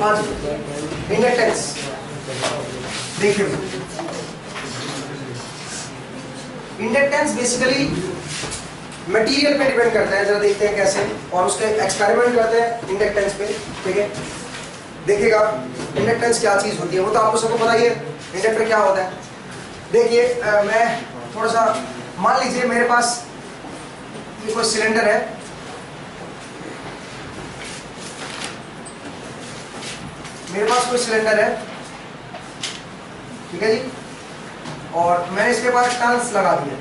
हाँ जी, इंडक्टेंस देखिए, inductance basically material पे डिपेंड करता है, जरा देखते हैं कैसे, और उसके एक्सपेरिमेंट करते हैं इंडक्टेंस पे, ठीक है। देखिएगा इंडक्टेंस क्या चीज होती है, वो तो आपको सबको पता ही है इंडक्टर क्या होता है। देखिए मैं थोड़ा सा, मान लीजिए मेरे पास ये कोई सिलेंडर है, मेरे पास कोई सिलेंडर है, ठीक है जी, और मैंने इसके पास टर्न्स लगा दिए,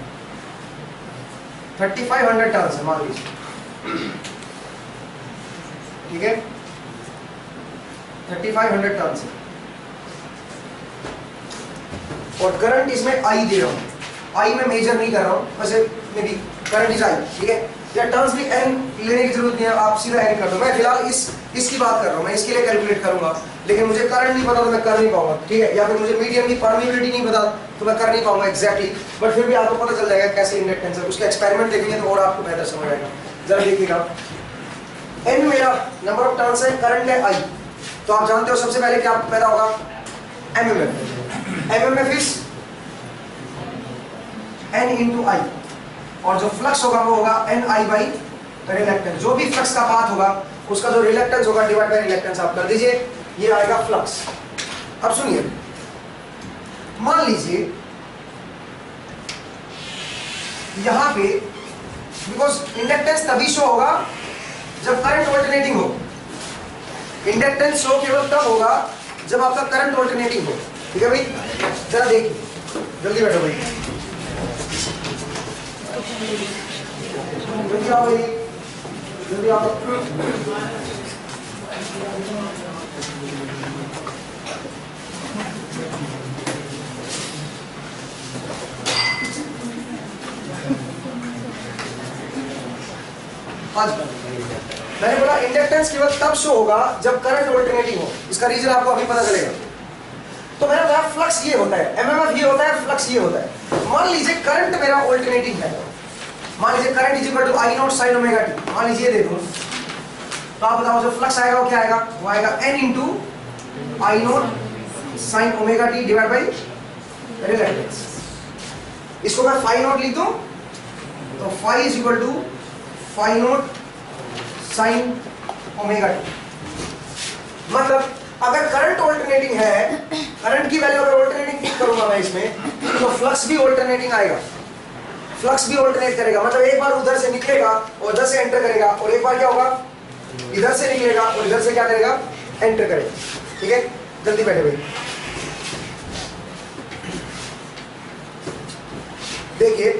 3500 टर्न्स है मान लीजिए, ठीक है, 3500 टर्न्स है, और करंट इसमें आई दे रहा हूं, आई में मेजर नहीं कर रहा हूं, वैसे may be current is I, ठीक है, या टर्न्स भी एन लेने की जरूरत नहीं है, आप सीधा एन कर दो। मैं फिलहाल इसकी बात कर रहा हूं, मैं इसके लिए कैलकुलेट करूंगा, लेकिन मुझे करंट नहीं पता तो मैं कर नहीं पाऊंगा, ठीक है, या फिर मुझे मीडियम की परमिबिलिटी नहीं पता तो मैं कर नहीं पाऊंगा एग्जैक्टली, बट फिर भी आपको पता चल जाएगा कैसे इंडक्टेंस है, उसके एक्सपेरिमेंट देखेंगे तो और आपको बेहतर समझ आएगा। जरा देखिएगा, एन मेरा नंबर ऑफ टर्न्स है, करंट है आई, तो आप जानते हो सबसे पहले क्या पैदा होगा, MMF, MMF is N into I, और जो फ्लक्स होगा वो होगा एन आई बाई रिलक्टेंस, जो भी फ्लक्स का पाथ होगा उसका जो रिलक्टेंस होगा डिवाइड बाय रिलक्टेंस आप कर दीजिए, ये आएगा फ्लक्स। अब सुनिए, मान लीजिए यहां पे, बिकॉज इंडक्टेंस तभी शो होगा जब करंट ऑल्टरनेटिंग हो, इंडक्टेंस शो केवल तब होगा जब आपका करंट ऑल्टरनेटिंग हो, ठीक है भाई। जरा देखिए, जल्दी बैठो भाई, जल्दी आओ भाई, जल्दी आओ। मैंने बोला इंडक्टेंस केवल तब शो होगा जब करंट ऑल्टरनेटिंग हो, इसका रीजन आपको अभी पता चलेगा। तो मैंने बताया फ्लक्स ये होता है, एमएमएफ ये होता है, फ्लक्स ये होता है। मान लीजिए करंट मेरा ऑल्टरनेटिंग है, मान लीजिए current is equal to I not sine omega t, मान लीजिए दे दूं, तो आप बताओ जो फ्लक्स आएगा वो क्या आएगा, वो आएगा N into I not sine omega T divide by reluctance. इसको मैं फाई नॉट लिख दूं तो phi is equal to phi not sine omega T. मतलब अगर करंट ऑल्टरनेटिंग है, करंट की वैल्यू अगर ऑल्टरनेटिंग करूंगा मैं इसमें, तो फ्लक्स भी ऑल्टरनेटिंग आएगा, फ्लक्स भी ऑल्टरनेट करेगा, मतलब एक बार उधर से निकलेगा और इधर से एंटर करेगा, और एक बार क्या होगा, इधर से निकलेगा और इधर से क्या करेगा, एंटर करेगा, ठीक है। जल्दी बैठे भाई, देखिए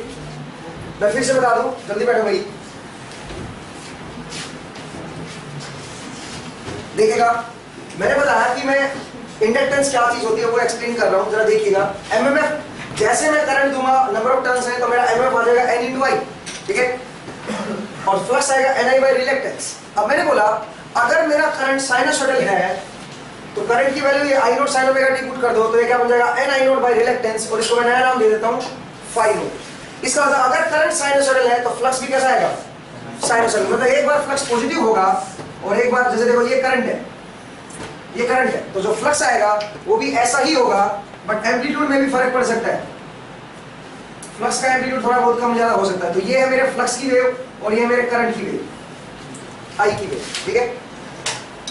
मैं फिर से बता दूं, जल्दी बैठो भाई, देखिएगा मैंने बताया कि मैं इंडक्टेंस क्या चीज होती है वो एक्सप्लेन कर रहा हूं, जरा देखिएगा। एमएमएफ, जैसे मैं करंट दूंगा, नंबर ऑफ टर्न्स है, तो मेरा एमएमएफ आ जाएगा एन इंटू आई, ठीक है, और फ्लक्स आएगा एन आई बाई रिलक्टेंस। अब मैंने बोला अगर मेरा करंट साइनसॉइडल है तो करंट की वैल्यू ये I not sine omega T put कर दो, तो ये क्या बन जाएगा, N I naught by reluctance, और इसको मैं नया नाम दे देता हूं फाई नॉट। इसका मतलब अगर करंट साइनसॉइडल है तो फ्लक्स भी कैसा आएगा, साइनसॉइडल, मतलब एक बार फ्लक्स पॉजिटिव होगा और एक बार, जैसे देखो ये करंट है, ये करंट है, तो जो फ्लक्स आएगा वो भी ऐसा ही होगा, बट एम्पलीट्यूड में भी फर्क पड़ सकता है, फ्लक्स का एम्पलीट्यूड थोड़ा बहुत कम ज्यादा हो सकता है। तो ये है मेरे फ्लक्स की वेव और ये मेरे करंट की वेव, आई की वेव, ठीक है।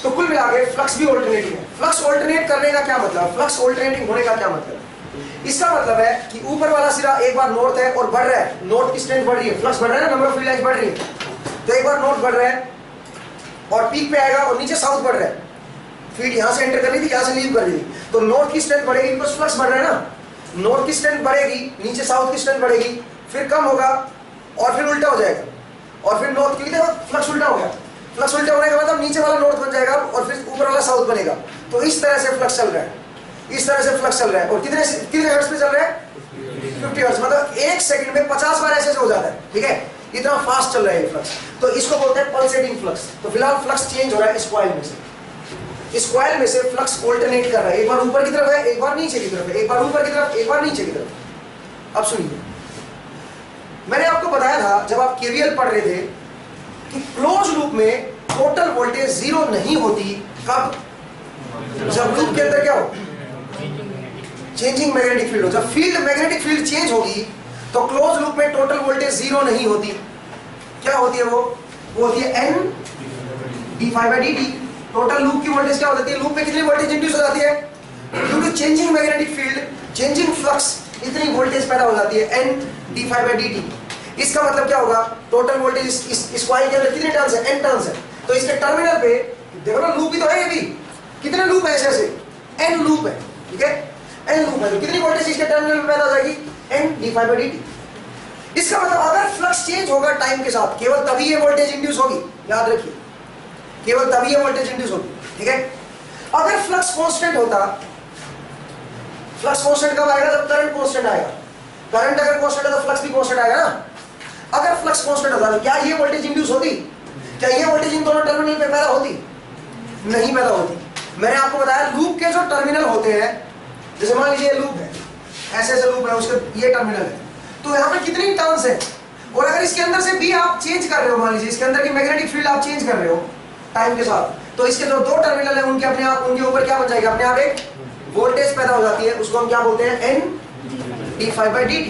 तो कुल मिला के फ्लक्स भी ऑल्टरनेटिंग है। फ्लक्स ऑल्टरनेट करने का क्या मतलब, फ्लक्स ऑल्टरनेटिंग होने का क्या मतलब, इसका मतलब है कि ऊपर वाला सिरा एक बार नॉर्थ है और बढ़ रहा है, नॉर्थ की स्ट्रेंथ बढ़ रही है, फ्लक्स बढ़ रहा है ना, नंबर ऑफ फील्ड लाइंस बढ़ रही है, तो एक बार नॉर्थ बढ़ रहा है और पीक पे आएगा, और नीचे साउथ बढ़ रहा है, फील्ड यहाँ से एंटर कर रही थी, यहाँ से लीव कर रही थी, तो नॉर्थ की स्ट्रेंथ बढ़ेगी बिकॉज फ्लक्स बढ़ रहा है ना, नॉर्थ की स्ट्रेंथ बढ़ेगी, नीचे साउथ की स्ट्रेंथ बढ़ेगी, फिर कम होगा और फिर उल्टा हो जाएगा, और फिर नॉर्थ, क्योंकि देखो फ्लक्स उल्टा हो गया, फ्लक्स उल्टा होने के बाद अब नीचे वाला नॉर्थ बन जाएगा और फिर ऊपर वाला साउथ बनेगा। तो इस तरह से फ्लक्स चल रहा है, इस तरह से फ्लक्स चल रहा है, और कितने हर्ट्ज पे चल रहा है, 50 हर्ट्ज, मतलब एक सेकंड में 50 बार ऐसे हो जाता है, ठीक है, इतना फास्ट चल रहा है ये फ्लक्स, तो इसको बोलते हैं पल्सेटिंग फ्लक्स। तो फिलहाल फ्लक्स चेंज हो रहा है इस कॉइल में से, इस कॉइल में से फ्लक्स ऑल्टरनेट कर रहा है, एक बार ऊपर की तरफ है, एक बार नीचे की तरफ है, एक बार ऊपर की तरफ, एक बार नीचे की तरफ। अब सुनिए, मैंने आपको बताया था जब आप केवीएल पढ़ रहे थे कि क्लोज लूप में टोटल वोल्टेज जीरो नहीं होती, कब, जब लूप के अंदर क्या हो, चेंजिंग मैग्नेटिक फील्ड हो। जब फील्ड मैग्नेटिक फील्ड चेंज होगी तो क्लोज लूप में टोटल वोल्टेज जीरो नहीं होती। क्या होती है वो होती है n d∅dt। टोटल लूप की वोल्टेज क्या हो जाती है, लूप में कितनी वोल्टेज इंड्यूस हो जाती है, due to changing magnetic field, changing flux, इतनी वोल्टेज पैदा हो जाती है n d∅dt। इसका मतलब क्या होगा, टोटल वोल्टेज इस कॉइल के अंदर कितने टर्न्स है, n टर्न्स है। तो इसके टर्मिनल पे देखो ना, लूप ही तो है ये भी, कितने लूप है ऐसे n लूप है, ठीक है, n लूप है। तो कितनी वोल्टेज इसके टर्मिनल पे पैदा हो जाएगी, n d∅dt। इसका मतलब अगर फ्लक्स चेंज होगा टाइम के साथ, केवल तभी ये वोल्टेज इंड्यूस होगी, याद रखिए, केवल तभी ये वोल्टेज इंड्यूस होगी, ठीक है। अगर फ्लक्स कांस्टेंट होता, फ्लक्स कांस्टेंट कब आएगा, जब करंट कांस्टेंट आएगा। करंट अगर कांस्टेंट है तो फ्लक्स भी कांस्टेंट आएगा ना। अगर फ्लक्स कांस्टेंट होता तो क्या ये वोल्टेज इंड्यूस होती, क्या ये वोल्टेज इन दोनों टर्मिनल पे पैदा होती, नहीं पैदा होती। मैंने आपको बताया लूप के जो टर्मिनल होते हैं, जैसे मान लीजिए लूप है, ऐसे ऐसे लूप है, उसके ये टर्मिनल है, तो यहाँ पे कितनी टर्न्स है, और अगर इसके अंदर से भी आप चेंज कर रहे हो, मान लीजिए इसके अंदर की मैग्नेटिक फील्ड आप चेंज कर रहे हो टाइम के साथ, तो इसके जो दो टर्मिनल है उनके अपने आप, उनके ऊपर क्या बन जाएगा, अपने आप एक वोल्टेज पैदा हो जाती है, उसको हम क्या बोलते हैं, n d∅dt,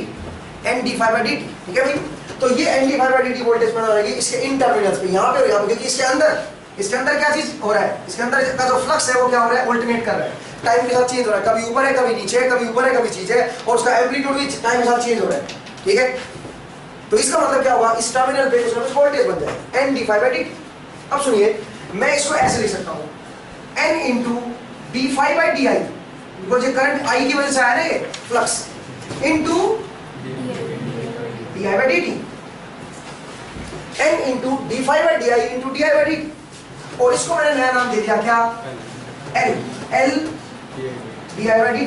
n d∅dt, ठीक है भाई। तो ये n d∅dt वोल्टेज पैदा हो जाएगी इसके इन टर्मिनल्स पे, यहाँ पे और यहाँ पे, क्योंकि इसके अंदर क्या चीज हो रहा है, इसके अंदर का जो फ्लक्स है वो क्या हो रहा है, अल्टरनेट कर रहा है, टाइम के साथ चेंज हो रहा है, कभी ऊपर है कभी नीचे है, कभी ऊपर है कभी नीचे है, और उसका एम्पलीट्यूड भी टाइम के साथ चेंज हो रहा है, ठीक है। तो इसका मतलब क्या होगा, इस टर्मिनल पे उसमें वोल्टेज बन जाए n d∅dt। अब सुनिए, मैं इसको ऐसे लिख सकता हूँ, n into d∅ di, because ये करंट I की वजह से आया ना ये flux, into di/dt, n into d∅ di into di/dt। और इसको मैंने नया नाम दे दिया क्या, L di/dt।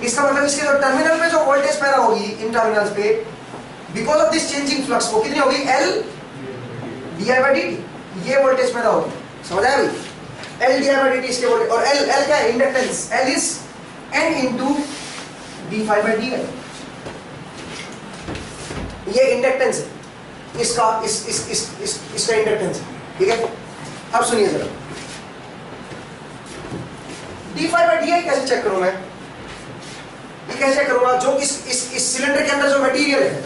इसका मतलब इसके जो टर्मिनल पे जो वोल्टेज पैदा होगी इन टर्मिनल्स पे, because of this changing flux, वो कितनी होगी, L di/dt, ये वोल्टेज पैदा होगी, समझ आया भाई, L di/dt इसके वोल्टेज। और L क्या है, inductance, L is n into d∅ di, ये इंडक्टेंस है इसका, इसका इंडक्टेंस है, ठीक है। अब सुनिए जरा, d∅ di कैसे चेक करूं मैं, ये कैसे चेक करूंगा, जो इस सिलेंडर के अंदर जो मटेरियल है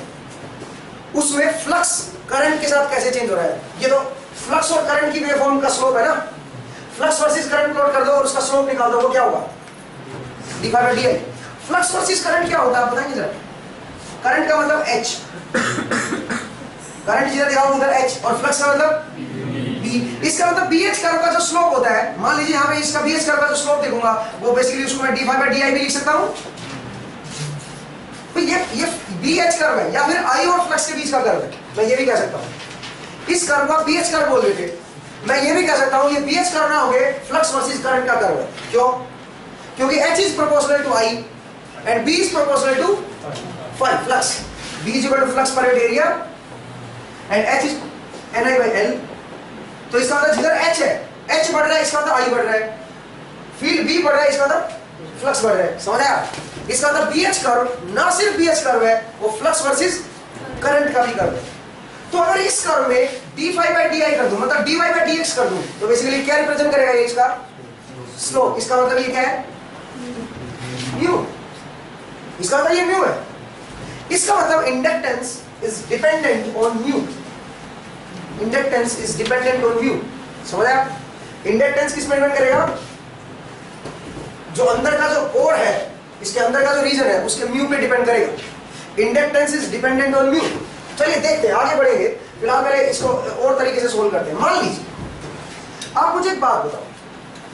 उसमें फ्लक्स करंट के साथ कैसे चेंज हो रहा है। ये तो फ्लक्स और करंट की वेवफॉर्म का स्लोप है ना, फ्लक्स वर्सेस करंट प्लॉट कर दो और उसका स्लोप निकाल दो, वो क्या होगा, d∅ di। Flux versus current क्या होता है आप बताएंगे जरा, करंट का मतलब h, करंट जिधर दिखाओ उधर h, और फ्लक्स का मतलब b। इसका मतलब BH कर्व का जो स्लोप होता है, मान लीजिए यहाँ पे इसका BH कर्व का जो स्लोप देखूंगा, वो बेसिकली उसको मैं d∅ di भी लिख सकता हूँ। तो ये BH कर्व है, या फिर I और फ्लक्स के बीच का कर्व है, मैं ये भी कह सकता हूँ। इस कर्व का BH कर्व बोल देते, मैं ये भी कह सकता हूँ ये BH कर्व ना हो गए फ्लक्स वर्सेस करंट का कर्व है। क्यों, क्योंकि H is proportional to I and B is proportional to flux, B is equal to flux per unit area and H is Ni/L। तो इसका मतलब जिधर H है, H बढ़ रहा है, इसका मतलब I बढ़ रहा है, फील्ड B बढ़ रहा है, इसका मतलब फ्लक्स बढ़ रहा है, समझ आया। इसका मतलब BH कर्व ना सिर्फ BH कर्व है, वो फ्लक्स वर्सेस करंट का भी कर्व है। तो अगर इस कर्व में d∅ di कर दूं, मतलब dy/dx कर दूं, तो बेसिकली क्या रिप्रेजेंट करेगा ये, इसका स्लोप। इसका मतलब ये क्या है, म्यू, इसका मतलब ये म्यू है। इसका मतलब inductance is dependent on mu, inductance is dependent on mu, समझ आया। इंडक्टेंस किस में डिपेंड करेगा, जो अंदर का जो कोर है, इसके अंदर का जो रीजन है उसके म्यू पे डिपेंड करेगा। Inductance is dependent on mu. चलिए देखते हैं, आगे बढ़ेंगे, फिलहाल पहले इसको और तरीके से सोल्व करते हैं। मान लीजिए आप मुझे एक बात बताओ,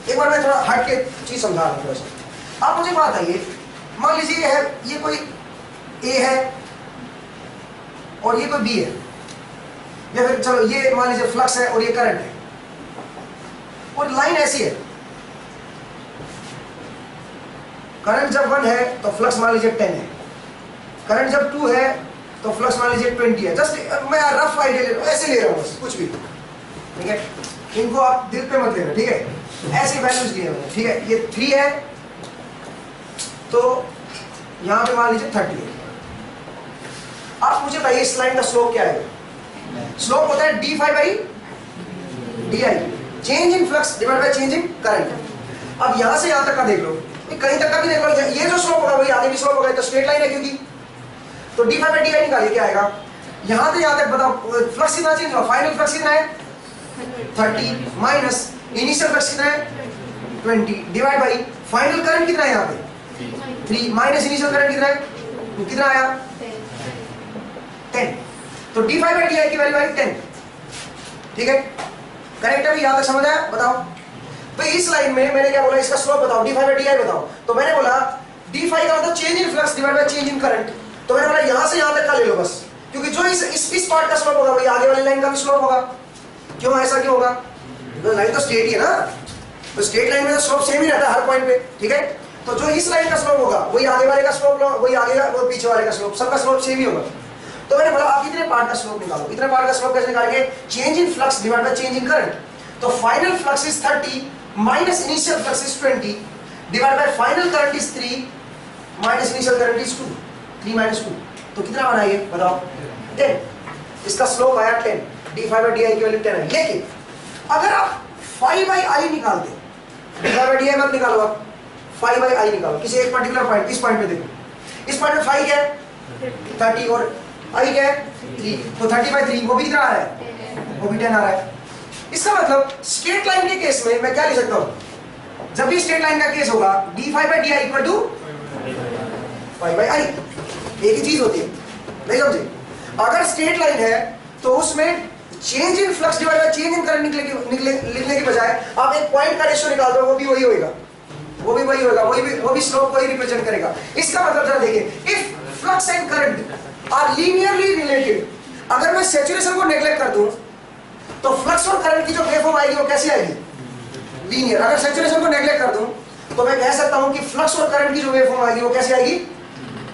एक बार मैं थोड़ा हट के चीज समझा रहा हूँ थोड़ा सा। आप मुझे बात आइए, मान लीजिए ये है, ये कोई ए है और ये कोई बी है, या फिर चलो ये मान लीजिए फ्लक्स है और ये करंट है, और लाइन ऐसी है, करंट जब 1 है तो फ्लक्स मान लीजिए 10 है, करंट जब 2 है तो फ्लक्स मान लीजिए 20 है। जस्ट मैं रफ आइडिया ले रहा हूँ, ऐसे ले रहा हूँ बस, कुछ भी, ठीक है, इनको आप दिल पे मत लेना, ठीक है, ऐसे वैल्यूज दिए मैंने, ठीक है। ये 3 है तो यहाँ पे मान लीजिए 30 है। आप मुझे बताइए इस लाइन का स्लोप क्या है। स्लोप होता है d∅ by di, change in flux divide by change in current. अब यहां से यहां तक का देख लो, कहीं तक का भी देख लो, ये जो स्लोप होगा वही आगे भी स्लोप होगा, तो स्ट्रेट लाइन है क्योंकि, तो d5/di निकालिए क्या आएगा, यहां से यहां तक बताओ फ्लक्स कितना चेंज हुआ, फाइनल फ्लक्स कितना है 30 माइनस इनिशियल फ्लक्स कितना है 20 डिवाइड बाई फाइनल करंट कितना है यहाँ पे 3 माइनस इनिशियल करंट कितना है, कितना आया 10, तो d5/di की वैल्यू आई 10। ठीक है, करेक्ट है, यहां तक समझ आया, बताओ। तो इस लाइन में मैंने क्या बोला, इसका स्लोप बताओ, d5/di बताओ, तो मैंने बोला d5 का मतलब change in flux divide by change in current, तो मैंने बोला यहां से यहां तक का ले लो बस, क्योंकि जो इस पार्ट का स्लोप होगा वही आगे वाली लाइन का भी स्लोप होगा। क्यों ऐसा क्यों होगा, तो लाइन तो स्ट्रेट ही है ना, तो स्ट्रेट लाइन में तो स्लोप सेम ही रहता है हर पॉइंट पे। ठीक है, तो जो इस लाइन का स्लोप होगा वही आगे वाले का स्लोप, वही आगे वो पीछे वाले का स्लोप, सबका स्लोप सेम ही होगा। तो मैंने बोला आप इतने पार्ट का स्लोप निकालो, इतने पार्ट का स्लोप कैसे निकालेंगे, change in flux divide by change in current, तो final flux is 30 minus initial flux is 20 divide by final current is 3 minus initial current is 2, 3 minus 2, तो कितना बना ये बताओ 10, इसका स्लोप आया 10, d5/di की वैल्यू 10 है। लेकिन अगर आप 5/i निकालते, d5/di मत निकालो, आप 5/i निकालो किसी एक पर्टिकुलर पॉइंट, इस पॉइंट पे देखो, इस पॉइंट पे 5 क्या है 30 और i क्या है 3, तो 30/3 वो भी कितना आ रहा है, वो भी 10 आ रहा है। इसका मतलब स्ट्रेट लाइन के केस में मैं क्या लिख सकता हूं, जब भी स्ट्रेट लाइन का केस होगा d5/di इक्वल टू 5/i, एक ही चीज होती है, नहीं समझे। अगर स्ट्रेट लाइन है तो उसमें change in flux divide by change in current लिखने के बजाय आप एक पॉइंट का रेशियो निकाल दो, वो भी वही होगा, वो भी वही होगा, वो भी स्लोप को ही रिप्रेजेंट करेगा। इसका मतलब जरा देखिए, if flux and current are linearly related, अगर मैं सैचुरेशन को नेग्लेक्ट कर दूं तो फ्लक्स और करंट की जो वेवफॉर्म आएगी वो कैसी आएगी, लीनियर। अगर सैचुरेशन को नेग्लेक्ट कर दूं तो मैं कह सकता हूं कि फ्लक्स और करंट की जो वेवफॉर्म आएगी वो कैसी आएगी,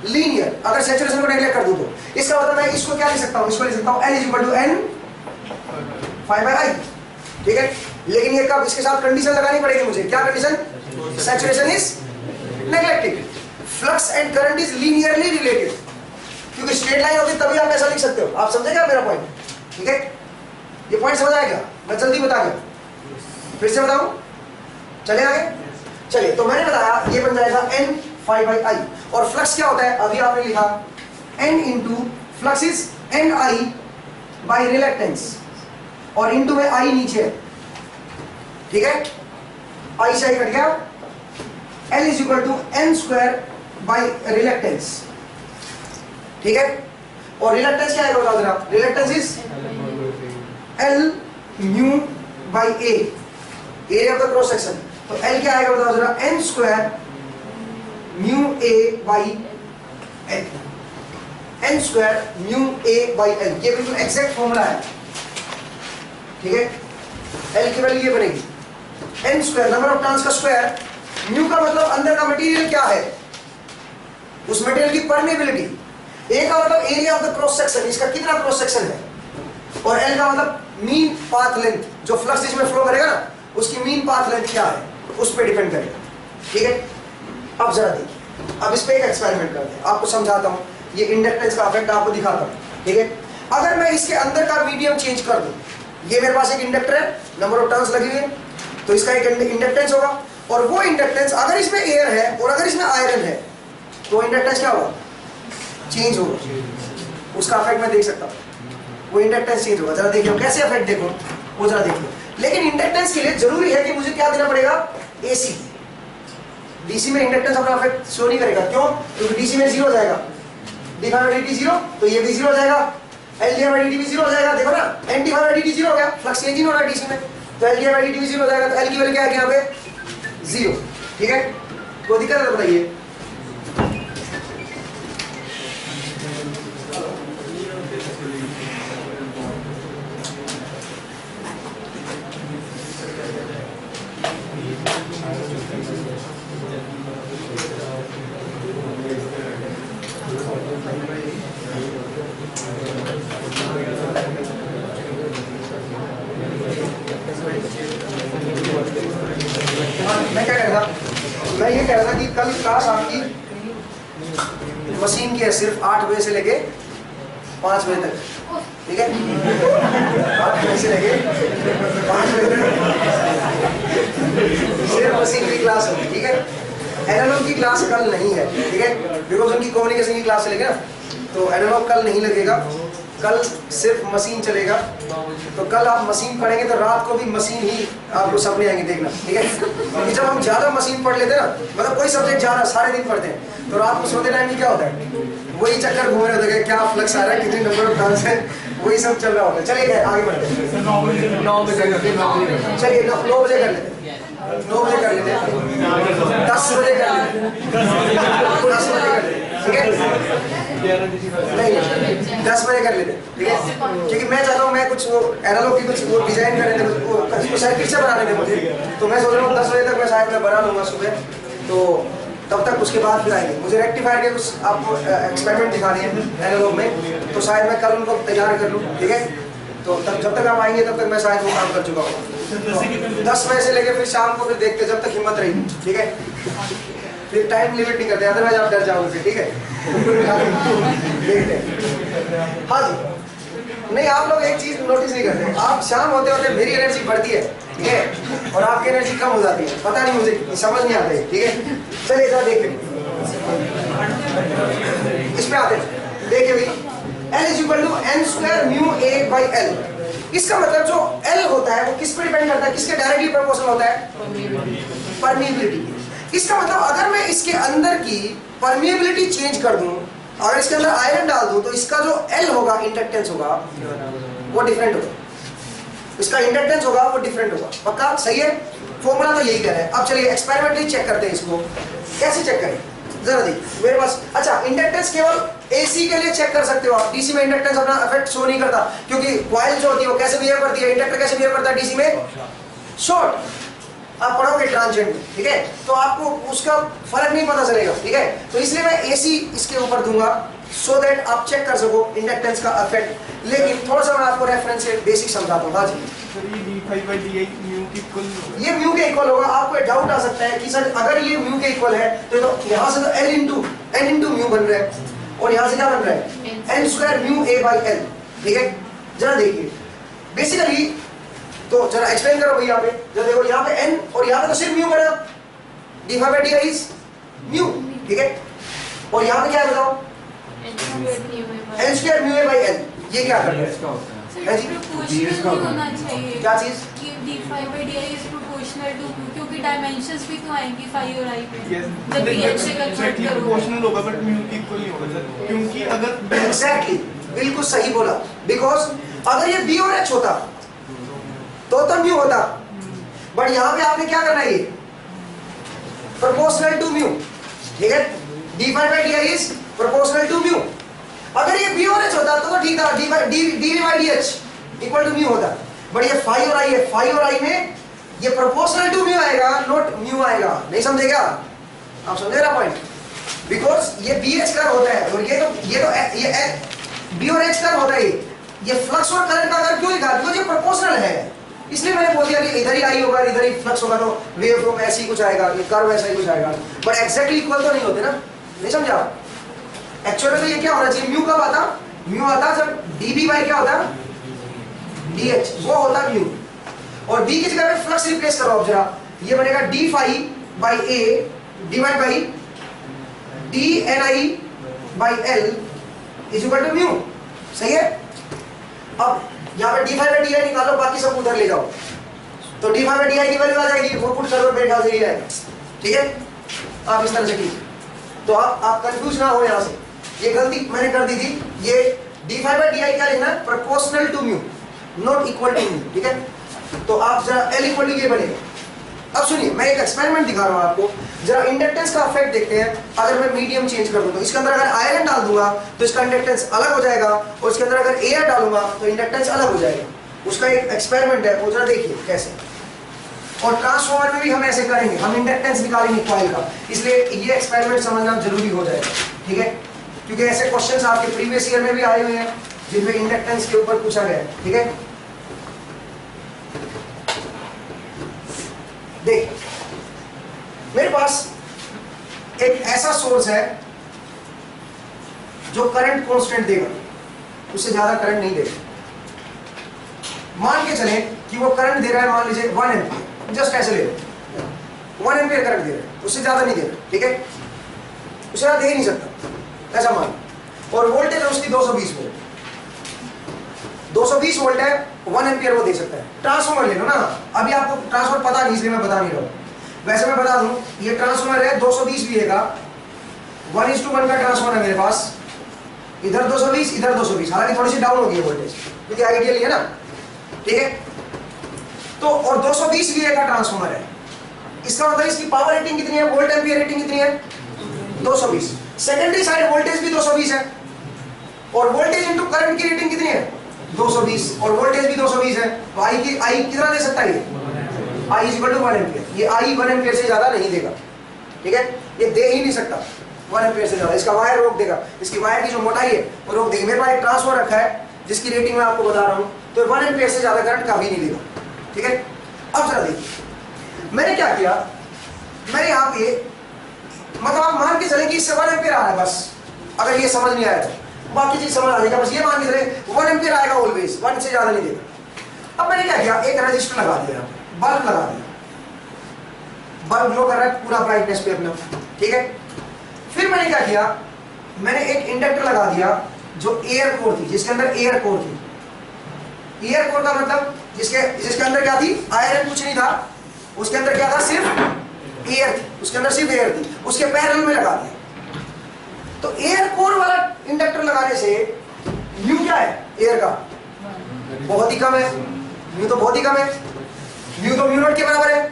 लीनियर। अगर सैचुरेशन को नेग्लेक्ट कर दूं तो इसका मतलब मैं इसको क्या लिख सकता हूं, इसको लिख सकता हूं L = n 5/i। ठीक है, लेकिन ये कब, इसके साथ कंडीशन लगानी पड़ेगी मुझे, क्या condition, saturation is neglected, flux and current is linearly related, क्योंकि स्ट्रेट लाइन होगी तभी आप ऐसा लिख सकते हो। आप समझे क्या मेरा पॉइंट, ठीक है, ये पॉइंट समझ आएगा, मैं जल्दी बता गया, फिर से बताऊं, चले आगे, चलिए। तो मैंने बताया ये बन जाएगा n 5/i, और फ्लक्स क्या होता है, अभी आपने लिखा n into flux is ni by reluctance, और इंटू में i नीचे है, ठीक है, i से i कट गया, L = n² बाई रिलेक्टेंस। ठीक है, और रिलेक्टेंस क्या है बताओ जरा, reluctance is L mu by A, area of the cross section, तो L क्या आएगा बताओ जरा, n² mu A by L, n² mu A by L, ये बिल्कुल एग्जैक्ट फॉर्मूला है। ठीक है, L की वैल्यू ये बनेगी n² नंबर ऑफ टर्न्स का स्क्वायर, म्यू का मतलब अंदर का मटेरियल क्या है, उस मटेरियल की परमेबिलिटी, A का मतलब area of the cross section, इसका कितना क्रॉस सेक्शन है, और L का मतलब मीन पाथ लेंथ, जो फ्लक्स इसमें फ्लो करेगा ना उसकी मीन पाथ लेंथ क्या है, उस पर डिपेंड करेगा। ठीक है, अब जरा देखिए, अब इस पे एक एक्सपेरिमेंट करते हैं, आपको समझाता हूँ, ये इंडक्टेंस का इफेक्ट आपको दिखाता हूँ। ठीक है, अगर मैं इसके अंदर का मीडियम चेंज कर दूं, ये मेरे पास एक इंडक्टर है, नंबर ऑफ टर्न्स लगी हुई है, तो इसका एक इंडक्टेंस होगा, और वो इंडक्टेंस अगर इसमें एयर है और अगर इसमें आयरन है तो इंडक्टेंस क्या होगा, चेंज होगा, उसका इफेक्ट मैं देख सकता हूँ, वो इंडक्टेंस चेंज होगा। जरा देखिए कैसे इफेक्ट, देखो वो जरा देखिए। लेकिन इंडक्टेंस के लिए जरूरी है कि मुझे क्या देना पड़ेगा, AC, DC में इंडक्टेंस अपना इफेक्ट शो नहीं करेगा, क्यों, क्योंकि DC में 0 हो जाएगा, d5/dt 0, तो ये भी 0 हो जाएगा, L/dt भी 0 हो जाएगा, देखो ना, n/dt 0 हो गया, फ्लक्स चेंज नहीं हो रहा है DC में, तो L/dt भी 0 हो जाएगा, तो L की वैल्यू क्या है यहाँ पे 0। ठीक है, कोई दिक्कत है तो बताइए। मैं ये कह रहा था कि कल क्लास आपकी मशीन की है सिर्फ 8 बजे से लेके 5 बजे तक, ठीक है, 8 बजे से लेके 5 बजे तक सिर्फ मशीन की क्लास क्लास कल नहीं है, ठीक है, बिकॉज उनकी कम्युनिकेशन की क्लास चलेगी ना, तो एनालॉग कल नहीं लगेगा, कल सिर्फ मशीन चलेगा। तो कल आप मशीन पढ़ेंगे तो रात को भी मशीन ही आपको सपने आएंगे, देखना, ठीक है। क्योंकि जब हम ज्यादा मशीन पढ़ लेते हैं ना, मतलब कोई सब्जेक्ट ज्यादा सारे दिन पढ़ते हैं, तो रात को सोते टाइम में क्या होता है, वही चक्कर घूम रहे होते हैं, क्या फ्लक्स आ रहा है, कितने नंबर ऑफ टर्न्स है, वही सब चल रहा होता है। चलिए आगे बढ़ते हैं, 9 बजे चलिए 9 बजे कर लेते हैं, 9 बजे कर लेते हैं, 10 बजे कर लेते हैं, 10 बजे कर लेते हैं, ठीक है, नहीं 10 बजे कर लेते हैं, ठीक है, क्योंकि मैं चाहता हूँ मैं कुछ वो एनालॉग की कुछ वो डिजाइन करने थे, वो शायद पिक्चर बनाने थे मुझे, तो मैं सोच रहा हूँ 10 बजे तक मैं शायद मैं बना लूँगा सुबह, तो तब तक उसके बाद फिर आएंगे। मुझे रेक्टिफायर के कुछ आपको एक्सपेरिमेंट दिखाने हैं एनालॉग में, तो शायद मैं कल उनको तैयार कर लूँ, ठीक है, तो तब जब तक आप आएंगे तब तक मैं शायद वो काम कर चुका हूँ। तो 10 बजे से लेके फिर शाम को फिर देखते जब तक हिम्मत रही, ठीक है, फिर टाइम लिमिट नहीं करते, अदरवाइज आप डर जाओगे, ठीक है। देखते हैं, हाँ जी, नहीं आप लोग एक चीज नोटिस नहीं करते, आप शाम होते होते मेरी एनर्जी बढ़ती है, ठीक है, और आपकी एनर्जी कम हो जाती है, पता नहीं मुझे समझ नहीं आता है, ठीक है। चलिए जरा देखिए, इसमें आते हैं, देखिए भाई L is equal to n square mu a by L। इसका मतलब जो L होता है वो किस पर डिपेंड करता है, किसके डायरेक्टली प्रोपोर्शनल होता है, परमिएबिलिटी। इसका मतलब अगर मैं इसके अंदर की परमिएबिलिटी चेंज कर दूं, अगर इसके अंदर आयरन डाल दूं, तो इसका जो L होगा, इंडक्टेंस होगा, वो डिफरेंट होगा, इसका इंडक्टेंस होगा वो डिफरेंट होगा, पक्का सही है, फॉर्मूला तो यही कह रहा है। अब चलिए एक्सपेरिमेंटली चेक करते हैं इसको, कैसे चेक करें जरा देखिए मेरे पास। अच्छा, इंडक्टेंस केवल एसी के लिए चेक कर सकते हो आप, डीसी में इंडक्टेंस अपना इफेक्ट शो नहीं करता, क्योंकि कॉइल जो होती है वो कैसे बिहेव करती है, इंडक्टर कैसे बिहेव करता है डीसी में, शॉर्ट। आप पढ़ोगे ट्रांजिएंट में, ठीक है, तो आपको उसका फर्क नहीं पता चलेगा, ठीक है, तो इसलिए मैं एसी इसके ऊपर दूंगा, सो दैट आप चेक कर सको इंडक्टेंस का इफेक्ट। लेकिन थोड़ा सा मैं आपको रेफरेंस से बेसिक समझाता हूँ। हाँ जी, ये म्यू के इक्वल होगा। आपको डाउट आ सकता है कि सर अगर ये म्यू के इक्वल है तो यहाँ से तो n इंटू म्यू बन रहा है, और यहाँ से क्या बन रहा है, n square mu a by l, ठीक है। जरा देखिए बेसिकली, तो जरा एक्सप्लेन करो भैया, यहाँ पे जरा देखो, यहाँ पे n और यहाँ पे तो सिर्फ म्यू बना, d phi by D is mu, ठीक है, और यहाँ पे क्या है बताओ, n square mu a by l, ये क्या कर रहा है है जी, होना चाहिए क्या चीज, कि d phi by D is proportional to, क्योंकि डायमेंशंस भी तो आएंगी फाई और आई में, जब n से कन्वर्ट करोगे प्रोपोर्शनल होगा, बट म्यू की इक्वल नहीं होगा सर, क्योंकि अगर एग्जैक्टली बिल्कुल सही बोला, बिकॉज अगर ये b और h होता तो म्यू होता, बट यहाँ पे आपने क्या करना है, ये प्रोपोर्शनल टू म्यू, ठीक है, d phi by D is proportional to mu. अगर ये b और h होता तो ठीक था, d by D H equal to mu होता, बट ये फाई और आई है, फाई और आई में ये प्रोपोर्शनल टू म्यू आएगा, नॉट म्यू आएगा, नहीं समझे क्या आप, समझे ना पॉइंट, बिकॉज ये बी एच कर्व होता है, और ये बी और एच कर्व होता है, ये फ्लक्स और करंट का कर्व क्यों लिखा, बिकॉज ये प्रोपोर्शनल है, इसलिए मैंने बोल दिया कि इधर ही आई होगा, इधर ही फ्लक्स होगा, तो वेव फ्लो ऐसे ही कुछ आएगा, ये कर्व ऐसा ही कुछ आएगा, बट एक्जैक्टली इक्वल तो नहीं होते ना, नहीं समझा। एक्चुअली तो ये क्या होना चाहिए, म्यू कब आता, म्यू आता जब dB बाई क्या होता, dH, वो होता म्यू, और b की जगह पे फ्लक्स रिप्लेस करो आप जरा, ये बनेगा d phi by a divide by d ni by l is equal to mu, सही है। अब यहाँ पे d फाई बाई di निकालो, बाकी सब उधर ले जाओ, तो d फाई बाई di की वैल्यू आ जाएगी, वो पुट करो, मेरे ख्याल से ये आएगा, ठीक है। आप इस तरह से कीजिए, तो आप कंफ्यूज ना हो यहाँ से, ये गलती मैंने कर दी थी, ये d फाई बाई डी क्या लिखना है, proportional to mu, not equal to mu, ठीक है। तो आप जरा L इक्वल टू ये बनेगा। अब सुनिए, मैं एक एक्सपेरिमेंट दिखा रहा हूँ आपको, जरा इंडक्टेंस का इफेक्ट देखते हैं। अगर मैं मीडियम चेंज कर दूँ तो इसके अंदर अगर आयरन डाल दूंगा तो इसका इंडक्टेंस अलग हो जाएगा, और इसके अंदर अगर एयर डालूंगा तो इंडक्टेंस अलग हो जाएगा। उसका एक एक्सपेरिमेंट है, वो जरा देखिए कैसे। और ट्रांसफॉर्मर में भी हम ऐसे करेंगे, हम इंडक्टेंस निकालेंगे कॉइल का, इसलिए ये एक्सपेरिमेंट समझना जरूरी हो जाएगा, ठीक है, क्योंकि ऐसे क्वेश्चंस आपके प्रीवियस ईयर में भी आए हुए हैं जिनमें इंडक्टेंस के ऊपर पूछा गया है, ठीक है। देख, मेरे पास एक ऐसा सोर्स है जो करंट कांस्टेंट देगा, उससे ज्यादा करंट नहीं देगा। मान के चलें कि वो करंट दे रहा है, मान लीजिए 1 एम्पीयर, जस्ट ऐसे ले लो 1 एम्पीयर करंट दे रहा है, उससे ज्यादा नहीं दे रहा, ठीक है। उसे दे ही नहीं सकता, ऐसा मान। और वोल्टेज है उसकी 220 वोल्ट, 220 वोल्ट है, 1 एम्पियर वो दे सकता है। ट्रांसफॉर्मर ले लो ना, अभी आपको ट्रांसफॉर्मर पता नहीं इसलिए मैं बता नहीं रहा हूँ, वैसे मैं बता दूं, ये ट्रांसफॉर्मर है 220 VA का, 1:1 का ट्रांसफॉर्मर है मेरे पास, इधर 220 इधर 220, हालांकि थोड़ी सी डाउन हो गई है वोल्टेज क्योंकि आइडियल है ना, ठीक है। तो और 220 VA का ट्रांसफॉर्मर है, इसका मतलब इसकी पावर रेटिंग कितनी है, वोल्ट एम्पियर रेटिंग कितनी है, 220। सेकेंडरी साइड वोल्टेज भी 220 है, और वोल्टेज इनटू करंट की रेटिंग कितनी है, 220, और वोल्टेज भी 220 है, तो आई कितना दे सकता है ये, I is equal to 1 ampere. ये I 1 एम्पियर से ज्यादा नहीं देगा, ठीक है, ये दे ही नहीं सकता 1 एम्पियर से ज्यादा, इसका वायर रोक देगा, इसकी वायर की जो मोटाई है वो रोक देगी। मेरे पास एक ट्रांसफॉर्मर रखा है जिसकी रेटिंग मैं आपको बता रहा हूँ, तो 1 एम्पियर से ज्यादा करंट कभी नहीं देगा, ठीक है। अब जरा देखिए मैंने क्या किया, मैंने यहाँ पे मतलब आप मान के चले कि इससे 1 एम्पियर आ रहा है बस, अगर ये समझ नहीं आया तो बाकी चीज समझ आ जाएगा, बस ये मान के चले 1 एम्पियर आएगा ऑलवेज, 1 से ज्यादा नहीं देगा। अब मैंने क्या किया, एक रजिस्टर लगा दिया, बल्ब लगा दिया, बल्ब ग्लो कर रहा है पूरा ब्राइटनेस पे अपना, ठीक है। फिर मैंने क्या किया, मैंने एक इंडक्टर लगा दिया जो एयर कोर थी, जिसके अंदर एयर कोर थी। एयर कोर का मतलब जिसके अंदर क्या थी, आयरन कुछ नहीं था, उसके अंदर क्या था, सिर्फ एयर थी, उसके अंदर सिर्फ एयर थी, उसके पैरेलल में लगा दिया। तो एयर कोर वाला इंडक्टर लगाने से म्यू क्या है एयर का, बहुत ही कम है, म्यू तो बहुत ही कम है, म्यू तो म्यू नॉट के बराबर है,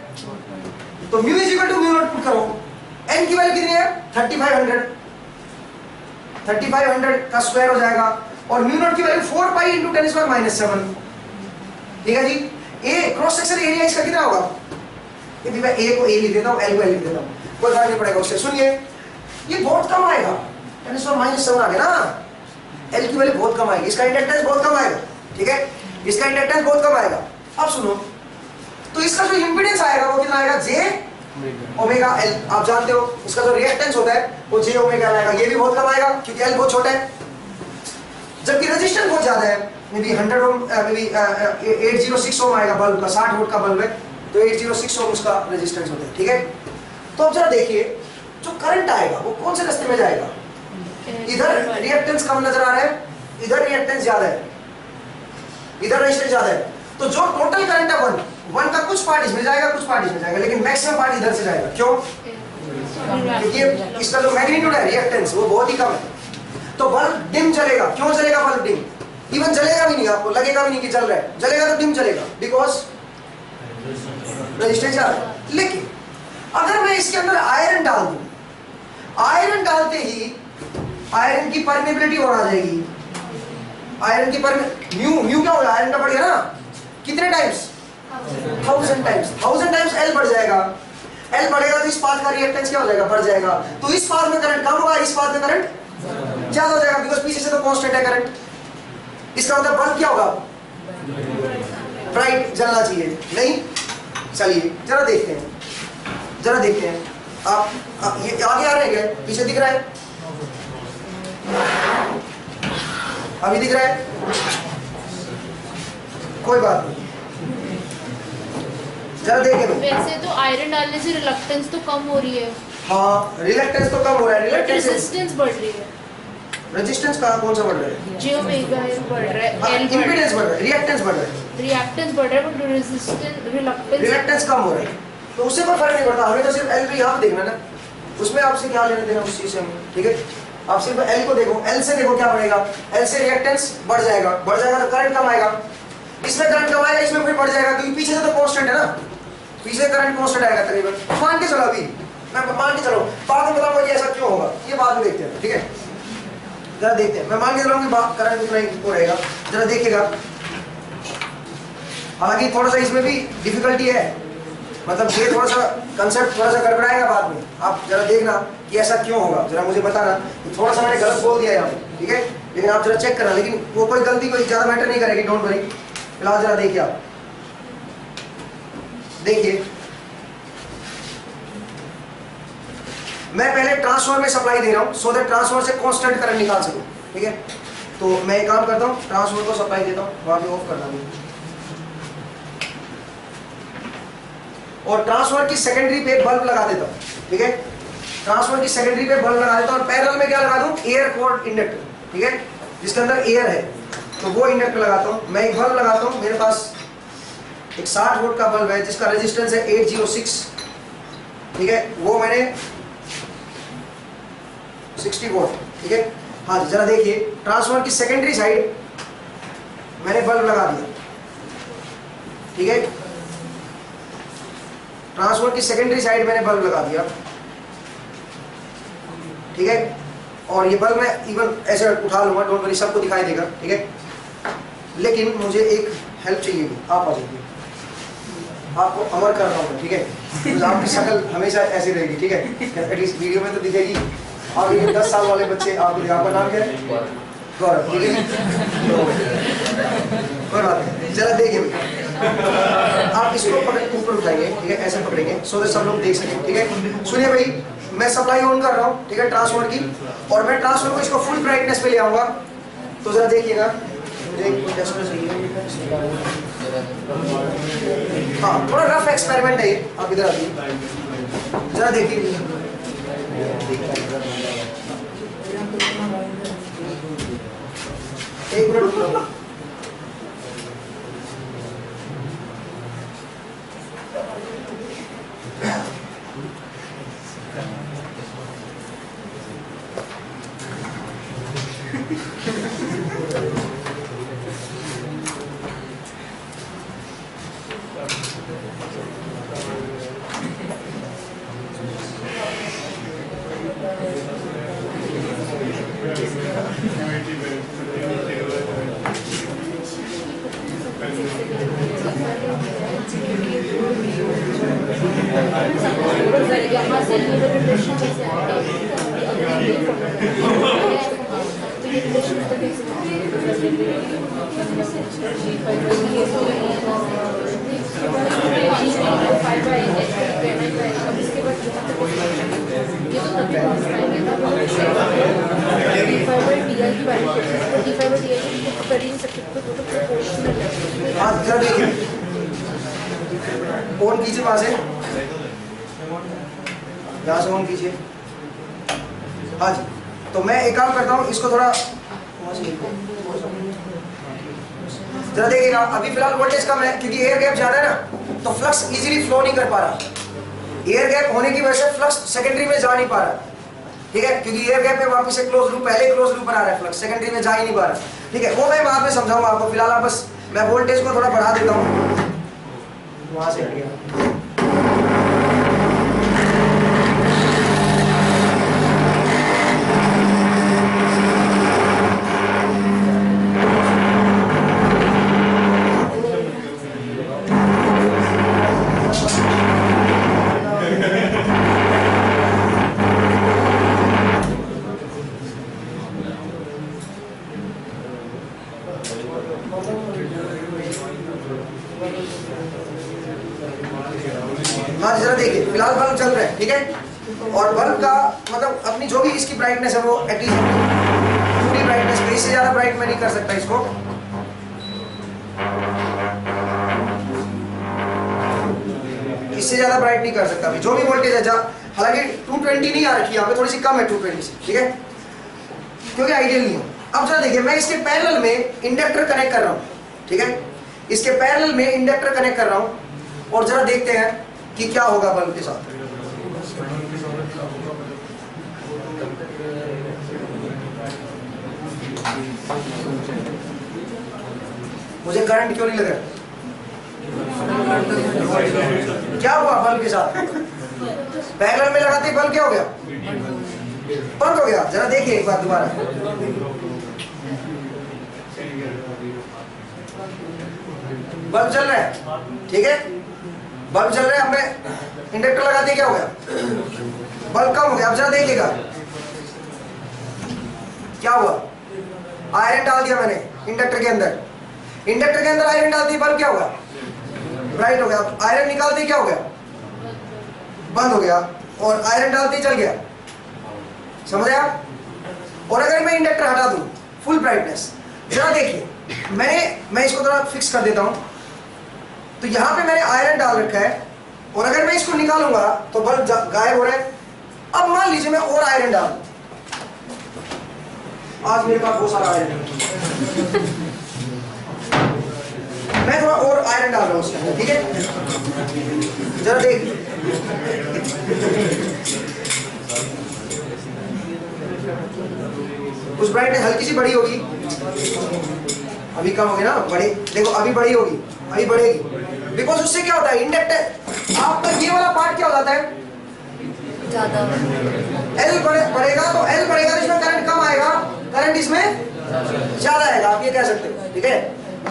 तो mu is equal to mu not put करो, एन की वैल्यू कितनी है 3500, 3500 का स्क्वायर हो जाएगा, और म्यू नॉट की वैल्यू 4 पाई इंटू 10⁻⁷, ठीक है जी। ए क्रॉस सेक्शन एरिया इसका कितना होगा, यदि मैं ए को ए लिख देता हूँ, एल को एल लिख देता हूँ, कोई फर्क नहीं पड़ेगा उससे। सुनिए ये बहुत कम आएगा, 10⁻⁷ आ गया ना, एल की वैल्यू बहुत कम आएगी, इसका इंडक्टेंस बहुत कम आएगा, ठीक है, इसका इंडक्टेंस बहुत कम आएगा। अब सुनो, तो इसका जो इंपीडेंस आएगा वो कितना आएगा, जे ओमेगा एल, आप जानते हो इसका जो रिएक्टेंस होता है वो जे ओमेगा एल आएगा, ये भी बहुत कम आएगा क्योंकि एल बहुत छोटा है, जबकि रेजिस्टेंस बहुत ज्यादा है, may be 100 Om, may be 806 ओम आएगा बल्ब का, 60 वोल्ट का बल्ब है तो 806 ओम उसका रेजिस्टेंस होता है, ठीक है। तो अब जरा देखिए जो करंट आएगा वो कौन से रास्ते में जाएगा, इधर रिएक्टेंस कम नजर आ रहा है, इधर रिएक्टेंस ज्यादा है, इधर रेजिस्टेंस ज्यादा है, तो जो टोटल करंट है 1 का कुछ पार्ट इसमें जाएगा, कुछ पार्ट इसमें जाएगा, लेकिन मैक्सिमम पार्ट इधर से जाएगा। क्यों, क्योंकि इसका जो मैग्नीट्यूड है रिएक्टेंस वो बहुत ही कम है, तो बल्ब डिम चलेगा। क्यों चलेगा बल्ब डिम, इवन जलेगा भी नहीं, आपको लगेगा भी नहीं कि जल रहा है, जलेगा तो डिम चलेगा, बिकॉज रेजिस्टेंस ज्यादा है। लेकिन अगर मैं इसके अंदर आयरन डाल दूं, आयरन डालते ही आयरन की परमेबिलिटी और आ जाएगी, आयरन की म्यू क्या होगा, आयरन का बढ़ गया ना, कितने टाइम्स, 1000 टाइम्स, 1000 टाइम्स एल बढ़ जाएगा, एल बढ़ेगा तो इस पाथ का रिएक्टेंस क्या हो जाएगा, बढ़ जाएगा, तो इस पाथ में करंट कम होगा, इस पाथ में करंट ज्यादा हो जाएगा, बिकॉज पीछे से तो कांस्टेंट है करंट। इसका मतलब बल्ब क्या होगा, ब्राइट जलना चाहिए, नहीं। चलिए जरा देखते हैं, जरा देखते हैं, आप ये आगे आ रहे हैं क्या, पीछे दिख रहा है, अभी दिख रहा है, कोई बात नहीं, जरा देखें। वैसे तो आयरन डालने से रिलक्टेंस तो कम हो रही है, हाँ रिलक्टेंस तो कम हो रहा है, रिलक्टेंस रेजिस्टेंस बढ़ रही है, रेजिस्टेंस का कौन सा बढ़ रहा है, जे ओमेगा एल बढ़ रहा है, एल इंपीडेंस बढ़ रहा है, रिएक्टेंस बढ़ रहा है, रिएक्टेंस बढ़ रहा है, बट रेजिस्टेंस रिलक्टेंस कम हो रहा है, तो उससे कोई फर्क नहीं पड़ता, हमें तो सिर्फ एल भी यहाँ पे देखना ना, उसमें आपसे क्या लेना देना उस चीज से, ठीक है। आप सिर्फ एल को देखो, एल से देखो क्या बढ़ेगा, एल से रिएक्टेंस बढ़ जाएगा, बढ़ जाएगा तो करंट कम आएगा, इसमें करंट कम आएगा, इसमें फिर बढ़ जाएगा, क्योंकि पीछे से तो कांस्टेंट है ना, पीछे करंट कांस्टेंट आएगा तकरीबन, मान के चलो, अभी मैं मान के चलो, बाद में बताऊंगा कि ऐसा क्यों होगा, ये बाद में देखते हैं, ठीक है। जरा देखते हैं, मैं मान के चलूँ कि करंट उतना ही रहेगा, जरा देखिएगा। हालांकि थोड़ा सा इसमें भी डिफिकल्टी है, मतलब ये थोड़ा सा कंसेप्ट थोड़ा सा गड़बड़ाएगा बाद में, आप जरा देखना कि ऐसा क्यों होगा, जरा मुझे बताना कि थोड़ा सा मैंने गलत बोल दिया यहाँ पे, ठीक है, लेकिन आप जरा चेक करना, लेकिन वो कोई गलती कोई ज्यादा मैटर नहीं करेगी, डोंट वरी। फिलहाल जरा देखिए, आप देखिए, मैं पहले ट्रांसफार्मर में सप्लाई दे रहा हूँ, सो दैट ट्रांसफार्मर से कांस्टेंट करंट निकाल सकूँ, ठीक है। तो मैं एक काम करता हूँ, ट्रांसफार्मर को सप्लाई देता हूँ, वहां पे ऑफ करना है, और ट्रांसफार्मर की सेकेंडरी पे बल्ब लगा देता हूँ, ठीक है। ट्रांसफार्मर की सेकेंडरी पे बल्ब लगा देता हूँ और पैरेलल में क्या लगा दूं, एयर कोर इंडक्टर, ठीक है, जिसके अंदर एयर है, तो वो इंडक्टर लगाता हूँ। मैं एक बल्ब लगाता हूँ, मेरे पास एक 60 वोल्ट का बल्ब है जिसका रेजिस्टेंस है 806, ठीक है, वो मैंने 60 वोल्ट, ठीक है। हाँ जी, जरा देखिए, ट्रांसफार्मर की सेकेंडरी साइड मैंने बल्ब लगा दिया, ठीक है, ट्रांसफार्मर की सेकेंडरी साइड मैंने बल्ब लगा दिया, ठीक है। और ये बल्ब मैं इवन ऐसे उठा लूंगा, डोंट वरी, सबको दिखाई देगा, ठीक है। लेकिन मुझे एक हेल्प चाहिए, आप आ जाइए, आपको अमर कर रहा हूँ, ठीक है, तो आपकी शक्ल हमेशा ऐसी रहेगी, ठीक है, एटलीस्ट वीडियो में तो दिखेगी। और ये 10 साल वाले बच्चे आपको, आपका नाम क्या है? गौरव, ठीक है, कोई बात नहीं, जरा देखिए, आप इसको ऊपर उठाएंगे, ठीक है, ऐसे पकड़ेंगे सो दैट सब लोग देख सकें, ठीक है। सुनिए भाई, मैं सप्लाई ऑन कर रहा हूँ, ठीक है, ट्रांसफार्मर की, और मैं ट्रांसफार्मर को इसको फुल ब्राइटनेस पे ले आऊंगा, तो जरा देखिएगा, मुझे हाँ, थोड़ा रफ एक्सपेरिमेंट है ये, आप इधर आइए, जरा देखिए, एक मिनट, यहाँ से रिलेशन कैसे ऑन कीजिए, वहां से, यहाँ से ऑन कीजिए। हाँ जी, तो मैं एक काम करता हूँ, इसको थोड़ा जरा देखिएगा, अभी फिलहाल वोल्टेज कम है क्योंकि एयर गैप ज्यादा है ना, तो फ्लक्स इजीली फ्लो नहीं कर पा रहा। एयर गैप होने की वजह से फ्लक्स सेकेंडरी में जा नहीं पा रहा, ठीक है, क्योंकि एयर गैप पे वापस से क्लोज लूप, पहले क्लोज लूप बना रहा है, फ्लक्स सेकेंडरी में जा ही नहीं पा रहा, ठीक है। वो मैं बाद में समझाऊंगा आपको, फिलहाल आप बस, मैं वोल्टेज को थोड़ा बढ़ा देता हूँ, वहां से हट गया। हाँ जरा देखिए, फिलहाल बल्ब चल रहा है, ठीक है, और बल्ब का मतलब अपनी जो भी इसकी ब्राइटनेस है वो एटलीस्ट पूरी ब्राइटनेस पे, इससे ज्यादा ब्राइट मैं नहीं कर सकता इसको। इससे ज्यादा ब्राइट नहीं कर सकता, जो भी वोल्टेज है, हालांकि 220 नहीं आ रखी है यहाँ पे, थोड़ी सी कम है 220 से, ठीक है, क्योंकि आइडियल नहीं हो। अब जरा देखिए, मैं इसके पैरेलल में इंडक्टर कनेक्ट कर रहा हूँ, ठीक है, इसके पैरेलल में इंडक्टर कनेक्ट कर रहा हूँ, और जरा देखते हैं कि क्या होगा बल्ब के साथ। मुझे करंट क्यों नहीं लग रहा? क्या हुआ बल्ब के साथ? पैरेलल में लगाते ही बल्ब क्या हो गया? बंद हो गया। जरा देखिए एक बार दोबारा, बल्ब चल रहा है, ठीक है, बल्ब चल रहा है, हमने इंडक्टर लगाते क्या हो गया? बल्ब कम हो गया। अब जरा देखिएगा क्या हुआ, आयरन डाल दिया मैंने इंडक्टर के अंदर, इंडक्टर के अंदर आयरन डाल दी, बल्ब क्या होगा? ब्राइट हो गया। आयरन निकालते क्या हो गया? बंद हो गया, और आयरन डालते चल गया। समझ आया? और अगर मैं इंडक्टर हटा दूं, फुल ब्राइटनेस, जरा देखिए मैं इसको थोड़ा फिक्स कर देता हूं, तो यहां पे मैंने आयरन डाल रखा है, और अगर मैं इसको निकालूंगा तो बल्ब गायब हो रहा है, अब मान लीजिए मैं और आयरन डाल, आज मेरे पास बहुत सारा आयरन है, मैं थोड़ा और आयरन डाल रहा हूं उसके अंदर, ठीक है? जरा देख, कुछ ब्राइटनेस हल्की सी बड़ी होगी, अभी कम होगी ना, बड़ी देखो अभी बड़ी होगी, अभी बढ़ेगी, बिकॉज उससे क्या होता है इंडक्टर आपका ये वाला पार्ट क्या हो जाता है, ज्यादा एल बढ़ेगा, तो एल बढ़ेगा तो इसमें करंट कम आएगा, करंट इसमें ज्यादा आएगा, आप ये कह सकते हो, ठीक है?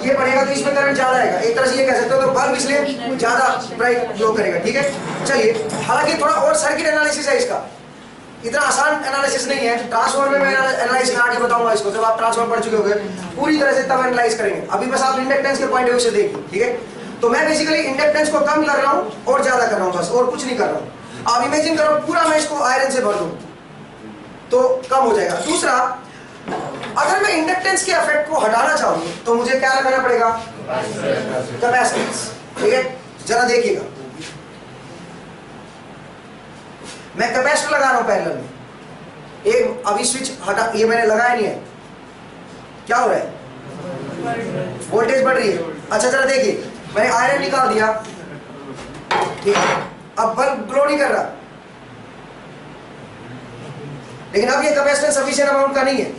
ये बढ़ेगा तो इसमें करंट ज्यादा आएगा, एक तरह से ये कह सकते हो, तो बल्ब इसलिए ज्यादा ब्राइट ग्लो करेगा, ठीक है? चलिए, हालांकि थोड़ा और सर्किट एनालिसिस है इसका, इतना आसान एनालिसिस नहीं है, ट्रांसफार्मर में मैं एनालाइज करा के बताऊंगा इसको, जब आप ट्रांसफार्मर पढ़ चुके होंगे पूरी तरह से तब एनालाइज करेंगे, अभी बस आप इंडक्टेंस के पॉइंट ऑफ व्यू से देखिए, ठीक है? तो मैं बेसिकली इंडक्टेंस को कम कर रहा हूं और ज्यादा कर रहा हूं, बस और कुछ नहीं कर रहा हूं। आप इमेजिन करो पूरा मैं इसको आयरन से भर दूं तो कम हो जाएगा। दूसरा, अगर मैं इंडक्टेंस के इफेक्ट को हटाना चाहूं तो मुझे क्या लगाना पड़ेगा, कैपेसिटेंस, ठीक है? जरा देखिएगा, मैं कैपेसिटर लगा रहा हूं पैरेलल में, एक अभी स्विच हटा, ये मैंने लगाया नहीं है, क्या हो रहा है, वोल्टेज बढ़ रही है। अच्छा जरा देखिए, मैंने आयरन निकाल दिया, ठीक है? अब बल्ब ग्लो नहीं कर रहा, लेकिन अब ये कैपेसिटेंस सफिशिएंट अमाउंट का नहीं है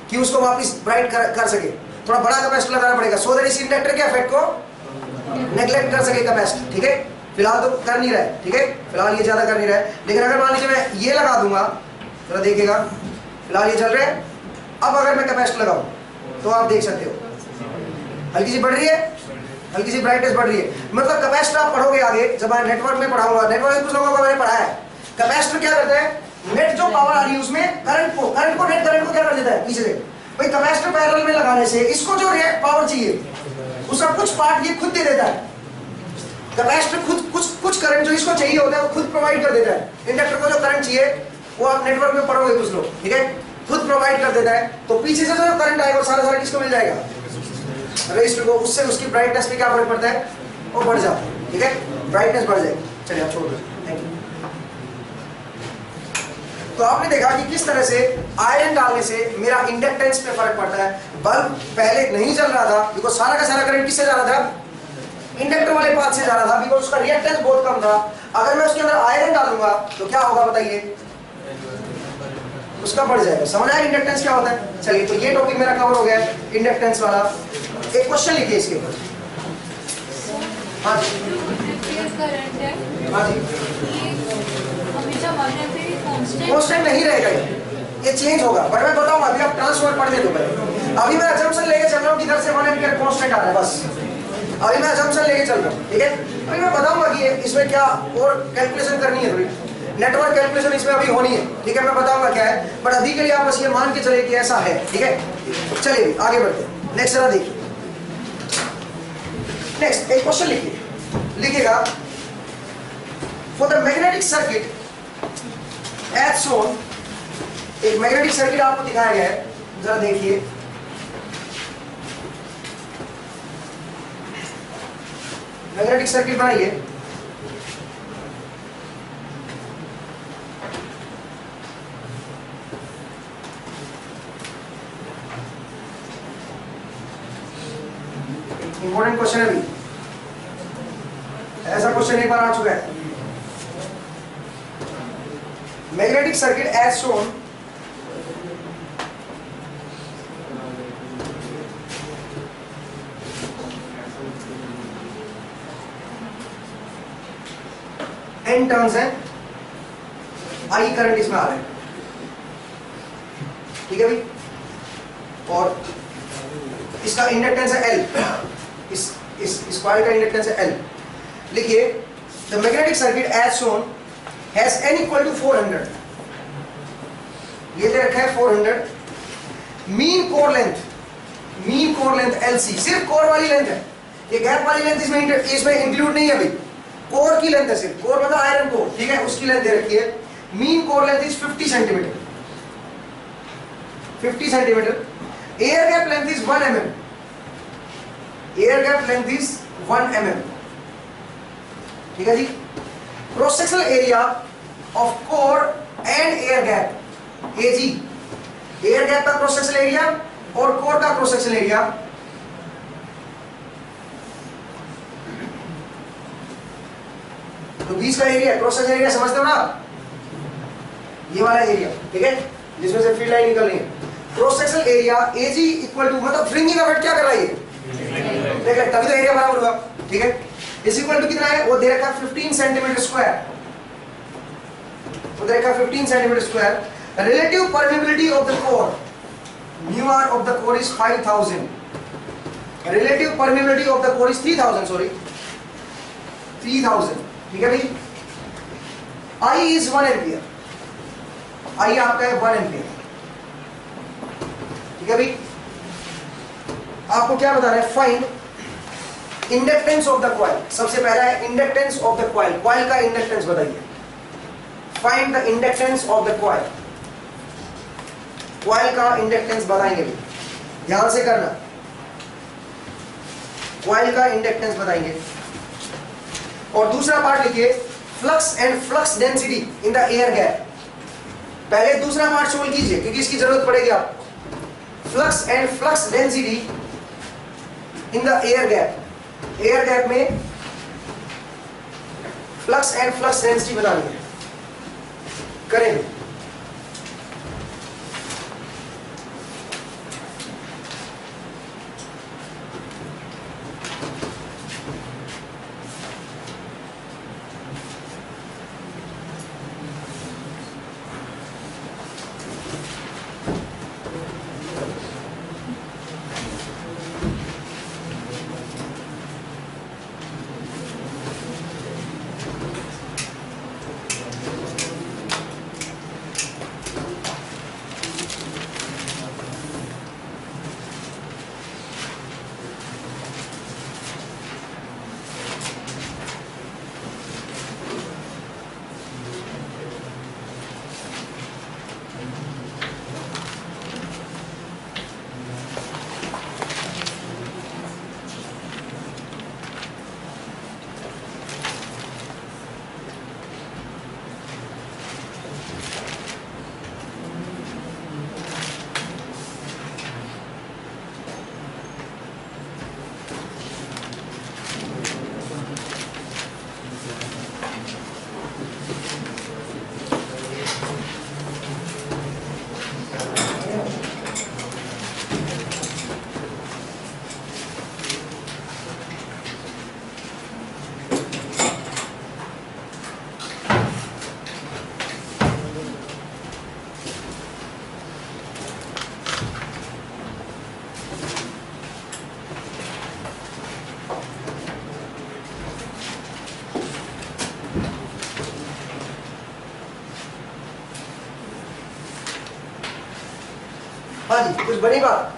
कि उसको वापस ब्राइट कर सके, थोड़ा बड़ा कैपेसिटर लगाना पड़ेगा, सो दैट इस इंडक्टर के इफेक्ट को नेग्लेक्ट कर सके कैपेसिटर, ठीक है? फिलहाल तो कर नहीं रहा है, ठीक है? फिलहाल ये ज्यादा कर नहीं रहा है, लेकिन अगर मान लीजिए मैं ये लगा दूंगा, जरा देखिएगा, फिलहाल ये चल रहा है, अब अगर मैं कैपेसिटर लगाऊं तो आप देख सकते हो हल्की सी बढ़ रही है, हल्की सी ब्राइटनेस बढ़ रही है, मतलब कैपेसिटर आप पढ़ोगे आगे, जब मैं नेटवर्क में पढ़ाऊंगा, नेटवर्क में कुछ लोगों को मैंने पढ़ाया है, कैपेसिटर क्या करता है, नेट जो पावर आ रही है उसमें करंट को नेट करंट को क्या कर देता है पीछे से, भाई कैपेसिटर पैरेलल में लगाने से इसको जो पावर चाहिए उसका कुछ पार्ट ये खुद दे देता है, कैपेसिटर खुद कुछ करंट जो इसको चाहिए होता है वो खुद प्रोवाइड कर देता है, इंडक्टर को जो करंट चाहिए वो आप नेटवर्क में पढ़ोगे कुछ लोग, ठीक है? खुद प्रोवाइड कर देता है, तो पीछे से जो करंट आएगा वो सारा किसको मिल जाएगा, रजिस्टर को, उससे उसकी ब्राइटनेस पे क्या फर्क पड़ता है, वो बढ़ जाता है, ठीक है? ब्राइटनेस बढ़ जाएगी। चलिए आप छोड़ दो, थैंक यू। तो आपने देखा कि किस तरह से आयरन डालने से मेरा इंडक्टेंस पे फर्क पड़ता है। बल्ब पहले नहीं जल रहा था बिकॉज सारा का सारा करंट किससे जा रहा था, इंडक्टर वाले पाथ से जा रहा था, बिकॉज उसका रिएक्टेंस बहुत कम था। अगर मैं उसके अंदर आयरन डालूंगा तो क्या होगा बताइए, उसका बढ़ जाएगा। समझ आया इंडक्टेंस क्या होता है? चलिए, तो ये टॉपिक मेरा कवर हो गया इंडक्टेंस वाला। एक क्वेश्चन लिखिए इसके ऊपर। हाँ जी, करंट है, हाँ जी, ये हमेशा कांस्टेंट नहीं रहेगा, ये चेंज होगा, बट मैं बताऊंगा, अभी आप ट्रांसफर पढ़ने दो पहले। अभी मैं अजम्पशन लेके चल रहा हूँ कि इधर से 1 एम्पीयर कांस्टेंट आ रहा है, बस अभी मैं अजम्पशन लेके चल रहा हूँ, ठीक है? अभी मैं बताऊंगा कि इसमें क्या और कैलकुलेशन करनी है, थोड़ी नेटवर्क कैलकुलेशन इसमें अभी होनी है, ठीक है? मैं बताऊंगा क्या है, बट अभी के लिए आप बस ये मान के चले कि ऐसा है, ठीक है? चलिए आगे बढ़ते हैं, नेक्स्ट जरा देखिए। नेक्स्ट एक क्वेश्चन लिखिए, लिखिएगा, for the magnetic circuit as shown, एक मैग्नेटिक सर्किट आपको दिखाया गया है, जरा देखिए। मैग्नेटिक सर्किट बनाइए, इंपॉर्टेंट क्वेश्चन है, भी ऐसा क्वेश्चन एक बार आ चुका है। Magnetic circuit as shown, N turns है, आई करंट इसमें आ रहा है, ठीक है भाई? और इसका इंडक्टेंस है एल, इस कॉइल का इंडक्टेंस है एल। लिखिए, the magnetic circuit as shown has n equal to 400, ये दे रखा है 400, मीन कोर लेंथ LC, सिर्फ कोर वाली लेंथ है, ये गैप वाली लेंथ इसमें इंक्लूड नहीं है भाई, कोर की लेंथ है सिर्फ, कोर मतलब आयरन कोर, ठीक है? उसकी लेंथ दे रखी है। Mean core length is 50 centimetre, 50 centimetre. Air gap length is 1 mm, air gap length is 1 mm, ठीक है जी? Cross sectional area of core and air gap AG, air gap का क्रॉस सेक्शनल एरिया और core का cross sectional area तो बीच का area cross sectional area समझते हो ना, ये वाला एरिया, ठीक है, जिसमें से फील्ड लाइन निकल रही है। Cross sectional area A G equal to, मतलब फ्रिंजिंग इफेक्ट क्या कर रहा है ये, देख ले, तभी तो एरिया बराबर हुआ, ठीक है। इज इक्वल टू कितना है, वो दे रखा 15 सेंटीमीटर स्क्वायर, वो दे रखा 15 centimetre square. Relative permeability of the core, mu R of the core is 5000, relative permeability of the core is 3000, sorry 3000, ठीक है भाई। आई इज 1 एम्पियर, आई आपका है 1 एम्पियर, ठीक है भाई। आपको क्या बताना है, find inductance of the coil. सबसे पहला है inductance of the coil, coil का इंडक्टेंस बताइए। Find the inductance of the coil, coil का इंडक्टेंस बताएंगे भी, ध्यान से करना, कॉइल का इंडक्टेंस बताएंगे। और दूसरा पार्ट लिखिए, flux and flux density in the air gap. पहले दूसरा पार्ट सोल्व कीजिए क्योंकि इसकी जरूरत पड़ेगी आपको। Flux and flux density in the air gap, air gap में फ्लक्स एंड फ्लक्स डेंसिटी बतानी है, करेंगे। हाँ जी, कुछ बड़ी बात।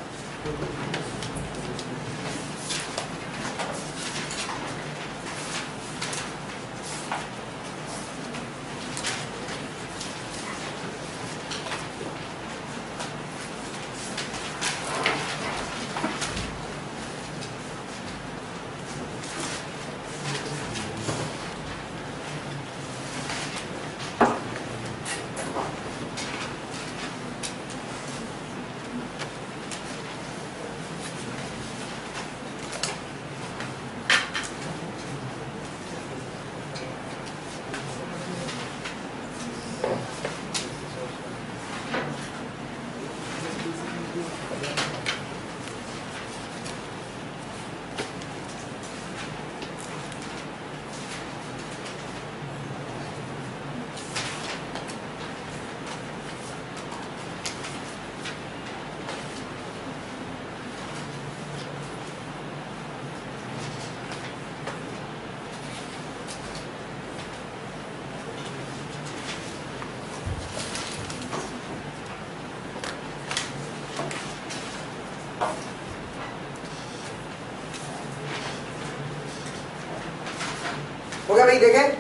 हो गया भाई, देखें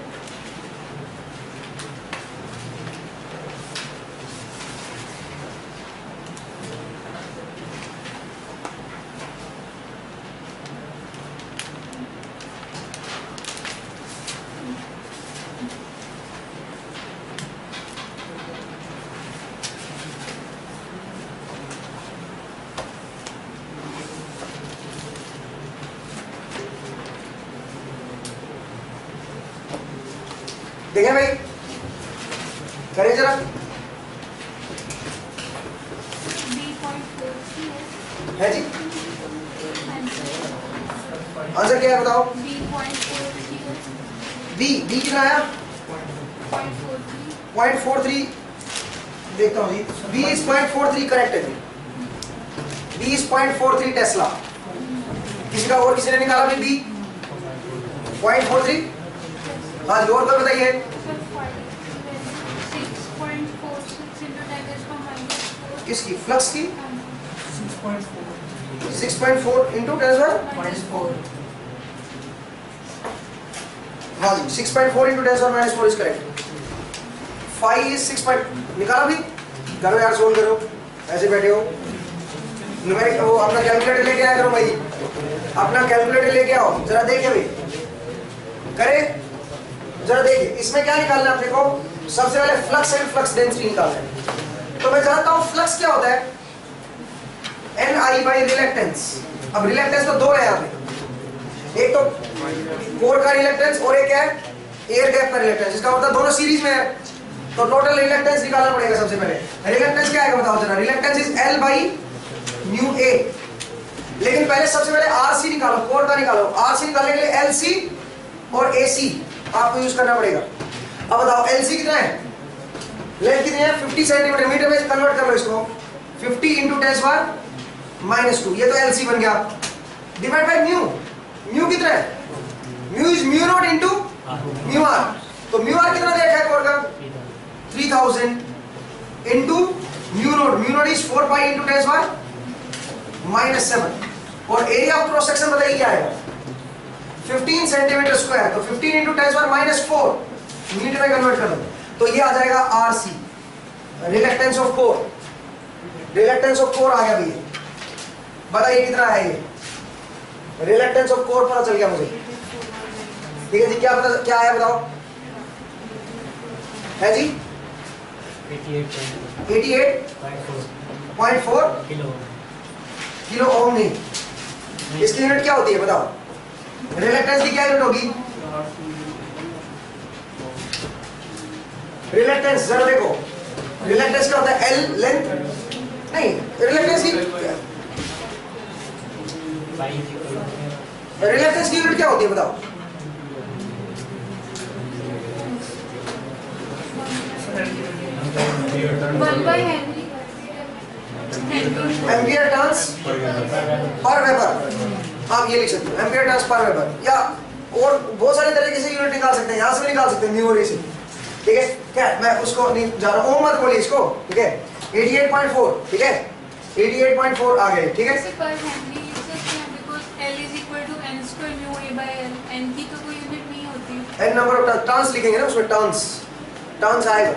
ठीक है भाई, करें जरा। B.43 है जी, है आंसर क्या है बताओ। B.43 है बी कितना आया? 0.43 0.43 देखता हूँ जी, बी इज 0.43 करेक्ट है जी, बी इज 0.43 टेस्ला। किसी का और किसी ने निकाला भी बी 0.43? हाँ जी, और कोई बताइए। 6.46 into 10⁻⁻⁴ किसकी? फ्लक्स की 6.4 इंटू 10⁻⁻⁴। हाँ जी, 6.4 इंटू 10⁻⁻⁴ इज करेक्ट। 5 इज 6 निकाला भी, करो यार, सोल्व करो, ऐसे बैठे हो। न्यूमेरिक वो अपना कैलकुलेटर लेके आया करो भाई, अपना कैलकुलेटर लेके आओ, जरा देखिए भाई, करे जरा देखिए, इसमें क्या निकालना है अपने को? सबसे पहले फ्लक्स एंड फ्लक्स डेंसिटी निकालना है। तो मैं जानता हूं फ्लक्स क्या होता है, Ni बाई रिलेक्टेंस। अब रिलेक्टेंस तो दो है यहाँ पे, एक तो कोर का रिलेक्टेंस और एक है एयर गैप का रिलेक्टेंस, इसका मतलब दोनों सीरीज में है। तो टोटल रिलेक्टेंस निकालना पड़ेगा सबसे पहले। रिलेक्टेंस क्या आएगा बताओ जरा? Reluctance is L by mu A. लेकिन पहले सबसे पहले आरसी निकालो, कोर का निकालो। आरसी निकालने के लिए एलसी और एसी आपको यूज करना पड़ेगा। अब बताओ एलसी कितना है, लेंथ कितनी है? 50 सेंटीमीटर। मीटर में कन्वर्ट कर लो इसको, 50 इंटू 10⁻⁻², ये तो एलसी बन गया। डिवाइड बाय म्यू, म्यू कितना है? Mu is mu not into mu R. तो म्यू आर कितना देखा है कोर का? 3000 into mu not is 4 pi into 10⁻⁻⁷। और एरिया ऑफ क्रॉस सेक्शन बताइए क्या आएगा? 15 सेंटीमीटर स्क्वायर। तो 15 इंटू 10⁻⁴ मीटर में कन्वर्ट कर दो, तो ये आ जाएगा RC, reluctance of core. Reluctance of core आ गया भैया, बताइए कितना है ये? रिलेक्टेंस ऑफ कोर पता चल गया मुझे। ठीक है जी, क्या आया बताओ? है जी 88.4 किलो ओम। नहीं, इसकी यूनिट क्या होती है बताओ? रिलेक्टेंस की क्या यूनिट होगी? रिलेक्टेंस जरा देखो, रिलेक्टेंस क्या होता है? एल लेंथ नहीं, रिलेक्टेंस की रिलेक्टेंस की यूनिट क्या होती है बताओ? Ampere turns per weber. आप ये लिख सकते हो, एम्पियर टर्न्स पर वेबर, या और बहुत सारे तरीके से यूनिट निकाल सकते हैं, यहां से भी निकाल सकते हैं, म्यू और ए से। ठीक है, क्या मैं उसको नहीं जा रहा हूं, ओम मत बोलिए इसको। ठीक है, 88.4, ठीक है, 88.4 आ गए। ठीक है, पर हेनरी यूज करते हैं because L is equal to n² mu a by l। n की तो कोई यूनिट नहीं होती। एन नंबर ऑफ टर्न्स लिखेंगे ना उसमें, टर्न्स आएगा।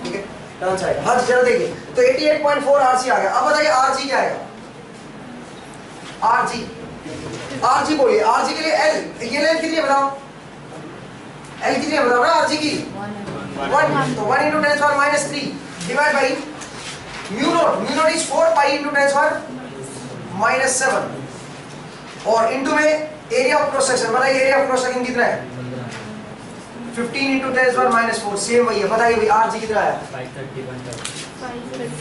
ठीक है, टर्न्स आएगा। हाँ जरा देखिए, तो 88.4 आरसी आ गया। अब बताइए आरजी क्या आएगा? आरजी बोलिए, आरजी के लिए एल, ये लेंथ कितनी है बताओ? एल कितनी है बताओ ना आरजी की? 1। तो 1 into 10⁻³ divide by mu not is 4 pi into 10⁻⁻⁷। और इंटू में एरिया ऑफ क्रॉस सेक्शन, बताइए एरिया ऑफ क्रॉस सेक्शन कितना है? 15 इंटू 10⁻⁻⁴, सेम वही है। बताइए भाई आरजी कितना आया?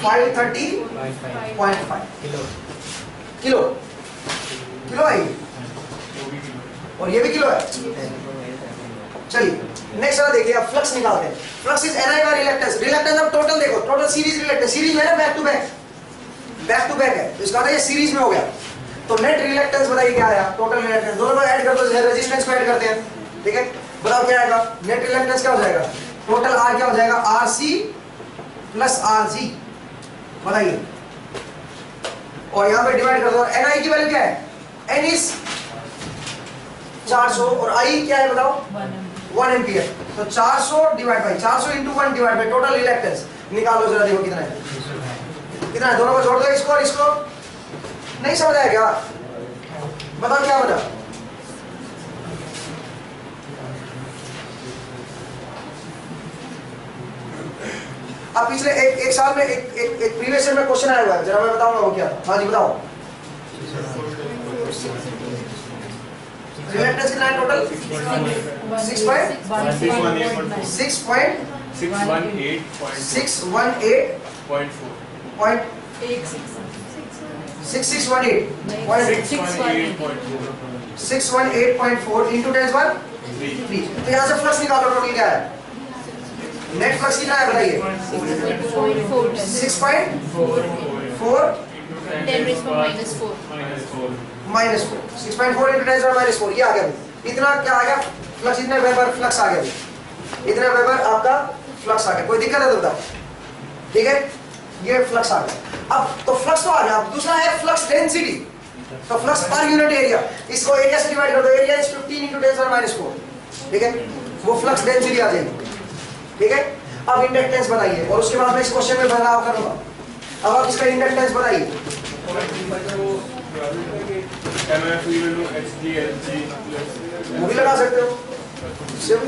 530.5 किलो। किलो है ये, और ये भी किलो है। चलिए नेक्स्ट वाला देखिए, अब फ्लक्स निकालते हैं। फ्लक्स इज Ni का रिलेक्टेंस। रिलेक्टेंस अब टोटल देखो, टोटल सीरीज रिलेक्टेंस, सीरीज में है ना, बैक टू बैक है, तो इसका मतलब ये सीरीज में हो गया। तो नेट रिलेक्टेंस बताइए क्या आया? टोटल रिलेक्टेंस दोनों को ऐड कर दो, रेजिस्टेंस को ऐड करते हैं। ठीक है, बताओ क्या आएगा? नेट रिलेक्टेंस क्या हो जाएगा? टोटल आर क्या हो जाएगा? आरसी प्लस आरजी, बताइए। और यहाँ पे डिवाइड कर दो। Ni की वैल्यू क्या है? N इज 400 और I क्या है बताओ? 1 एम्पियर। तो 400 divide by 400 into 1 divide by total reluctance निकालो जरा, देखो कितना है? कितना है? दोनों को जोड़ दो, इसको और इसको। नहीं समझ आया क्या? बताओ क्या बना? अब पिछले एक साल में एक प्रीवियस ईयर में क्वेश्चन आया हुआ है, जरा मैं बताऊंगा वो क्या था। हाँ जी बताओ। रिलक्टेंस कितना है टोटल 618.4 into 10 पर 3। तो यहाँ से फ्लक्स निकालो, टोटल क्या है, नेट फ्लक्स कितना है बताइए, 6.4 10 raised to minus 4. Minus 4, 6.4 into 10 minus 4, ये आ गया। इतना क्या आ गया, फ्लक्स इतने वेबर फ्लक्स आ गया, इतने वेबर आपका फ्लक्स आ गया। कोई दिक्कत है तो बताओ, ठीक है, ये फ्लक्स आ गया। अब तो फ्लक्स तो आ गया, अब दूसरा है फ्लक्स डेंसिटी। तो फ्लक्स पर यूनिट एरिया, इसको एरिया से डिवाइड कर दो, एरिया इज 15 into 10 माइनस 4, ठीक है, वो फ्लक्स डेंसिटी आ जाएगी, ठीक है। अब इंडक्टेंस बनाइए और उसके बाद मैं इस क्वेश्चन में बदलाव करूंगा। अब आप इसका इंडक्टेंस बनाइए, MF equal to HG LG plus वो भी लगा सकते हो, इससे भी